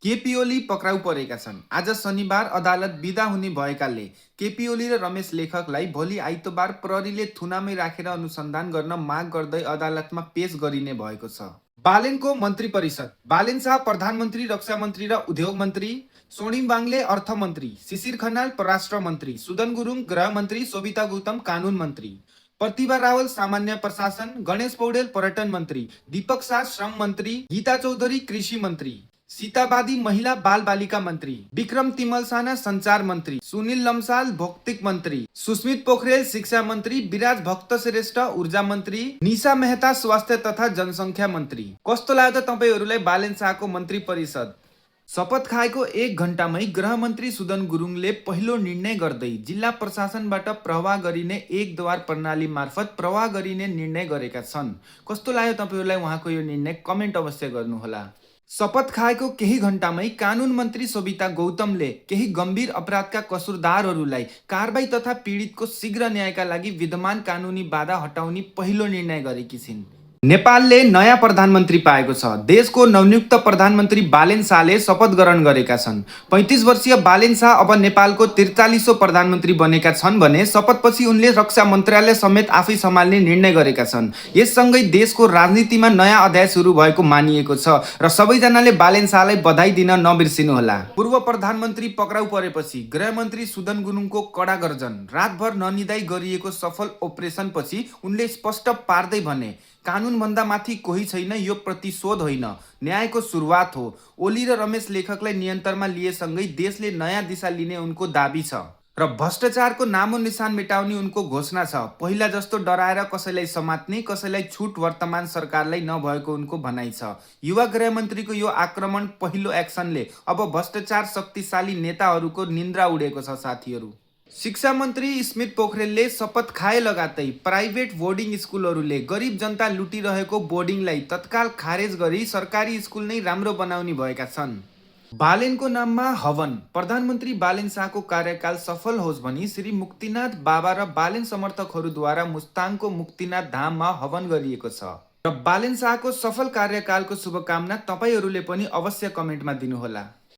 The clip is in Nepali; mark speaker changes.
Speaker 1: केपी ओली पक्राउ परेका छन्। आज शनिबार अदालत बिदा हुने भएकाले केपी ओली र रमेश लेखकलाई भोलि आइतबार प्रहरीले थुनामै राखेर अनुसन्धान गर्न माग गर्दै अदालतमा पेश गरिने भएको छ। बालेनको मन्त्री परिषद: बालेन शाह प्रधानमन्त्री, रक्षा मन्त्री र उद्योग मन्त्री, सोनिम वाङले अर्थमन्त्री, शिशिर खनाल परराष्ट्र मन्त्री, सुदन गुरुङ गृह मन्त्री, शोभिता गौतम कानुन मन्त्री, प्रतिभा रावल सामान्य प्रशासन, गणेश पौडेल पर्यटन मन्त्री, दीपक शाह श्रम मन्त्री, गीता चौधरी कृषि मन्त्री, सीतावादी महिला बाल बालिका मन्त्री, विक्रम तिमल साना संचार मन्त्री, सुनिल लम्साल भौतिक मन्त्री, सुस्मित पोखरेल शिक्षा मन्त्री, विराज भक्त श्रेष्ठ ऊर्जा मन्त्री, निशा मेहता स्वास्थ्य तथा जनसङ्ख्या मन्त्री। कस्तो लाग्यो त तपाईहरूलाई बालेन शाहको मन्त्री परिषद? शपथ खाएको 1 घण्टामै गृहमन्त्री सुदन गुरुङले पहिलो निर्णय गर्दै जिल्ला प्रशासनबाट प्रवाह गरिने एक द्वार प्रणाली मार्फत प्रवाह गरिने निर्णय गरेका छन्। कस्तो लाग्यो तपाईहरूलाई उहाँको यो निर्णय? कमेन्ट अवश्य गर्नुहोला। शपथ खाएको केही घण्टामै कानुन मन्त्री शोभिता गौतमले केही गम्भीर अपराधका कसुरदारहरूलाई कारबाही तथा पीडितको शीघ्र न्यायका लागि विद्यमान कानुनी बाधा हटाउने पहिलो निर्णय गरेकी छिन्। नेपालले नयाँ प्रधानमन्त्री पाएको छ। देशको नवनियुक्त प्रधानमन्त्री बालेन शाहले शपथ ग्रहण गरेका छन्। 35 वर्षीय बालेन शाह अब नेपालको 43औं प्रधानमन्त्री बनेका छन् भने शपथपछि उनले रक्षा मन्त्रालय समेत आफै सम्हाल्ने निर्णय गरेका छन्। यससँगै देशको राजनीतिमा नयाँ अध्याय सुरु भएको मानिएको छ र सबैजनाले बालेन शाहलाई बधाई दिन नबिर्सिनुहोला। पूर्व प्रधानमन्त्री पक्राउ परेपछि गृहमन्त्री सुदन गुरुङको कडा गर्जन। रातभर ननिदाई गरिएको सफल अपरेसनपछि उनले स्पष्ट पार्दै भने, कानुनभन्दा माथि कोही छैन, यो प्रतिशोध होइन, न्यायको सुरुवात हो। ओली र रमेश लेखकलाई नियन्त्रणमा लिएसँगै देशले नयाँ दिशा लिने उनको दाबी छ र भ्रष्टाचारको नामो निशान मेटाउने उनको घोषणा छ। पहिला जस्तो डराएर कसैलाई समात्ने, कसैलाई छुट वर्तमान सरकारलाई नभएको उनको भनाइ छ। युवा गृहमन्त्रीको यो आक्रमण पहिलो एक्सनले अब भ्रष्टाचार शक्तिशाली नेताहरूको निन्द्रा उडेको छ साथीहरू। शिक्षा मन्त्री स्मित पोखरेलले शपथ खाए लगातै प्राइभेट बोर्डिङ स्कुलहरूले गरिब जनता लुटिरहेको बोर्डिङलाई तत्काल खारेज गरी सरकारी स्कुल नै राम्रो बनाउने भएका छन्। बालेनको नाममा हवन: प्रधानमन्त्री बालेन शाहको कार्यकाल सफल होस् भनी श्री मुक्तिनाथ बाबा र बालेन समर्थकहरूद्वारा मुस्ताङको मुक्तिनाथ धाममा हवन गरिएको छ र बालेन शाहको सफल कार्यकालको शुभकामना तपाईहरूले पनि अवश्य कमेन्टमा दिनुहोला।